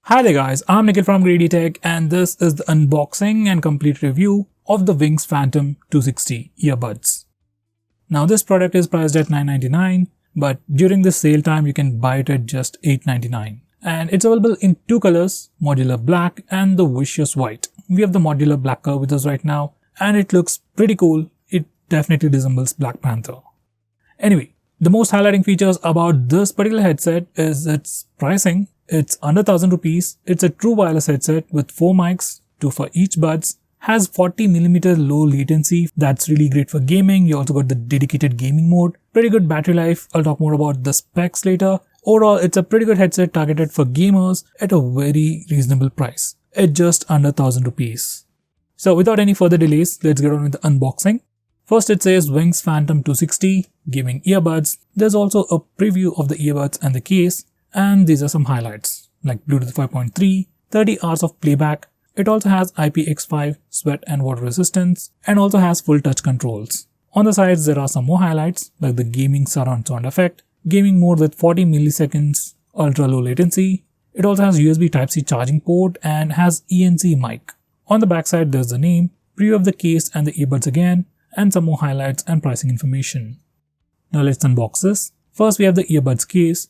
Hi there guys, I'm Nikhil from Greedy Tech and this is the unboxing and complete review of the Wings Phantom 260 earbuds. Now this product is priced at $999, but during this sale time you can buy it at just $899. And it's available in two colors, modular black and the vicious white. We have the modular black color with us right now and it looks pretty cool. It definitely resembles Black Panther. Anyway, the most highlighting features about this particular headset is its pricing. It's under 1000 rupees. It's a true wireless headset with 4 mics, 2 for each buds, has 40mm low latency. That's really great for gaming. You also got the dedicated gaming mode. Pretty good battery life. I'll talk more about the specs later. Overall, it's a pretty good headset targeted for gamers at a very reasonable price. At just under 1000 rupees. So without any further delays, let's get on with the unboxing. First it says Wings Phantom 260 gaming earbuds. There's also a preview of the earbuds and the case. And these are some highlights like Bluetooth 5.3, 30 hours of playback. It also has IPX5 sweat and water resistance and also has full touch controls. On the sides there are some more highlights like the gaming surround sound effect, gaming mode with 40 milliseconds, ultra low latency. It also has USB Type-C charging port and has ENC mic. On the backside there's the name, preview of the case and the earbuds again, and some more highlights and pricing information. Now let's unbox this. First we have the earbuds case,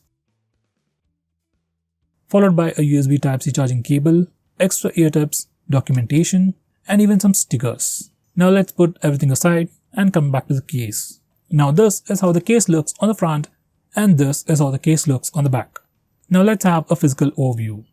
followed by a USB Type-C charging cable, extra ear tips, documentation, and even some stickers. Now let's put everything aside and come back to the case. Now this is how the case looks on the front and this is how the case looks on the back. Now let's have a physical overview.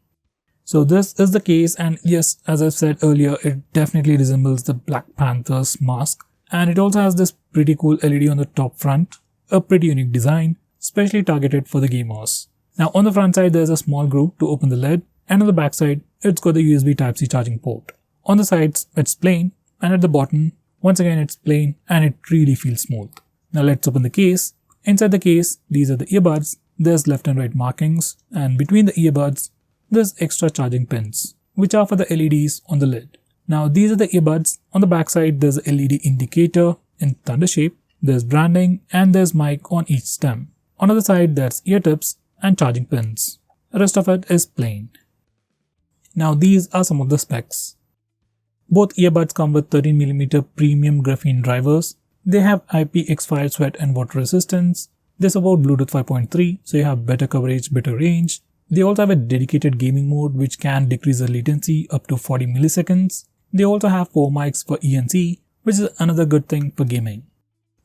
So this is the case and yes, as I've said earlier, it definitely resembles the Black Panther's mask. And it also has this pretty cool LED on the top front, a pretty unique design, specially targeted for the gamers. Now on the front side there's a small groove to open the lid and on the back side it's got the USB Type-C charging port. On the sides it's plain and at the bottom once again it's plain and it really feels smooth. Now let's open the case. Inside the case these are the earbuds, there's left and right markings and between the earbuds there's extra charging pins which are for the LEDs on the lid. Now these are the earbuds. On the back side there's a LED indicator in thunder shape, there's branding and there's mic on each stem. On the other side there's ear tips and charging pins. The rest of it is plain. Now these are some of the specs. Both earbuds come with 13mm premium graphene drivers. They have IPX5 sweat and water resistance. They support Bluetooth 5.3 so you have better coverage, better range. They also have a dedicated gaming mode which can decrease the latency up to 40 milliseconds. They also have 4 mics for ENC, which is another good thing for gaming.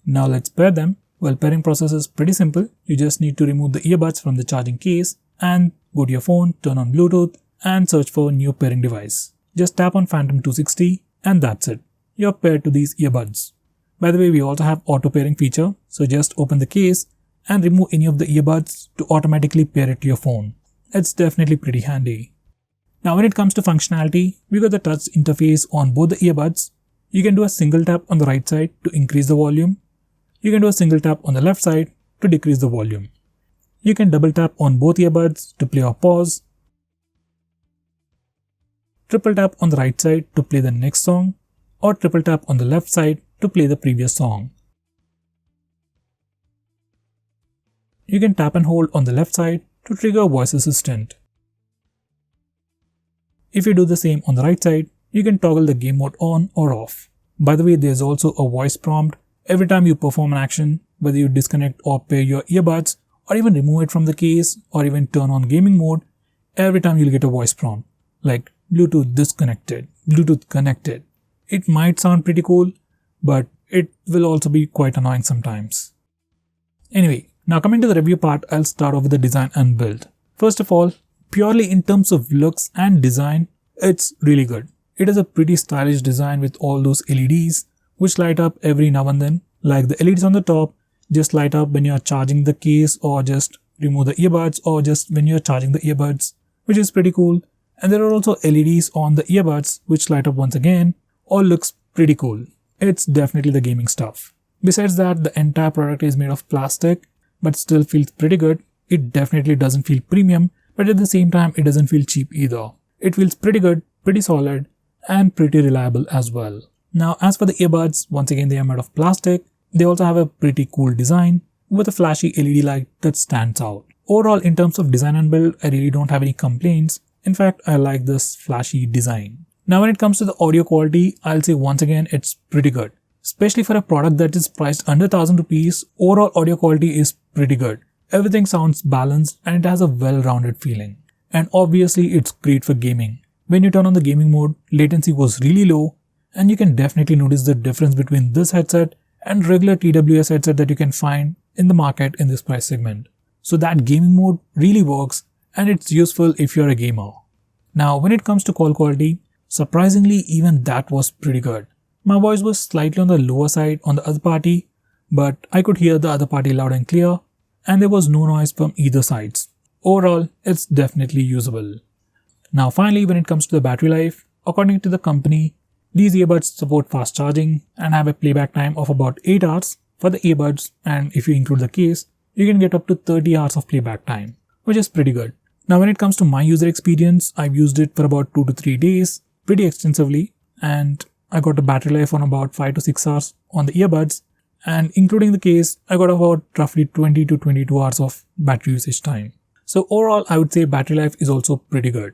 Now let's pair them. Well, pairing process is pretty simple. You just need to remove the earbuds from the charging case and go to your phone, turn on Bluetooth and search for new pairing device. Just tap on Phantom 260 and that's it. You're paired to these earbuds. By the way, we also have auto pairing feature. So just open the case and remove any of the earbuds to automatically pair it to your phone. It's definitely pretty handy. Now when it comes to functionality, we got the touch interface on both the earbuds. You can do a single tap on the right side to increase the volume. You can do a single tap on the left side to decrease the volume. You can double tap on both earbuds to play or pause. Triple tap on the right side to play the next song or triple tap on the left side to play the previous song. You can tap and hold on the left side to trigger a voice assistant. If you do the same on the right side, you can toggle the game mode on or off. By the way, there's also a voice prompt. Every time you perform an action, whether you disconnect or pair your earbuds or even remove it from the case or even turn on gaming mode, every time you'll get a voice prompt like Bluetooth disconnected, Bluetooth connected. It might sound pretty cool, but it will also be quite annoying sometimes. Anyway, now coming to the review part, I'll start off with the design and build. First of all, purely in terms of looks and design, it's really good. It is a pretty stylish design with all those LEDs which light up every now and then. Like the LEDs on the top just light up when you're charging the case or just remove the earbuds or just when you're charging the earbuds, which is pretty cool. And there are also LEDs on the earbuds which light up once again. All looks pretty cool. It's definitely the gaming stuff. Besides that, the entire product is made of plastic but still feels pretty good. It definitely doesn't feel premium, but at the same time it doesn't feel cheap either. It feels pretty good, pretty solid and pretty reliable as well. Now as for the earbuds, once again they are made of plastic. They also have a pretty cool design with a flashy LED light that stands out. Overall, in terms of design and build, I really don't have any complaints. In fact, I like this flashy design. Now when it comes to the audio quality, I'll say once again it's pretty good. Especially for a product that is priced under 1000 rupees, overall audio quality is pretty good. Everything sounds balanced and it has a well-rounded feeling. And obviously it's great for gaming. When you turn on the gaming mode, latency was really low, and you can definitely notice the difference between this headset and regular TWS headset that you can find in the market in this price segment. So that gaming mode really works and it's useful if you're a gamer. Now when it comes to call quality, surprisingly even that was pretty good. My voice was slightly on the lower side on the other party, but I could hear the other party loud and clear, and there was no noise from either sides. Overall, it's definitely usable. Now finally, when it comes to the battery life, according to the company, these earbuds support fast charging and have a playback time of about 8 hours for the earbuds, and if you include the case, you can get up to 30 hours of playback time, which is pretty good. Now when it comes to my user experience, I've used it for about 2 to 3 days pretty extensively, and I got a battery life on about 5 to 6 hours on the earbuds, and including the case, I got about roughly 20 to 22 hours of battery usage time. So overall, I would say battery life is also pretty good.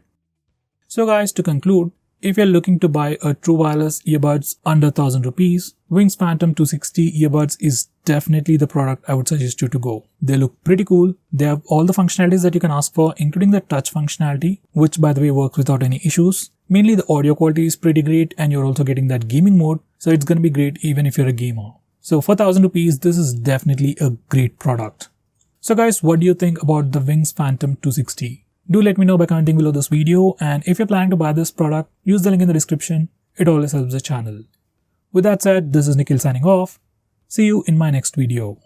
So guys, to conclude, if you're looking to buy a true wireless earbuds under 1000 rupees, Wings Phantom 260 earbuds is definitely the product I would suggest you to go. They look pretty cool. They have all the functionalities that you can ask for, including the touch functionality, which by the way works without any issues. Mainly the audio quality is pretty great and you're also getting that gaming mode, so it's gonna be great even if you're a gamer. So for 1000 rupees, this is definitely a great product. So guys, what do you think about the Wings Phantom 260? Do let me know by commenting below this video, and if you're planning to buy this product, use the link in the description. It always helps the channel. With that said, this is Nikhil signing off. See you in my next video.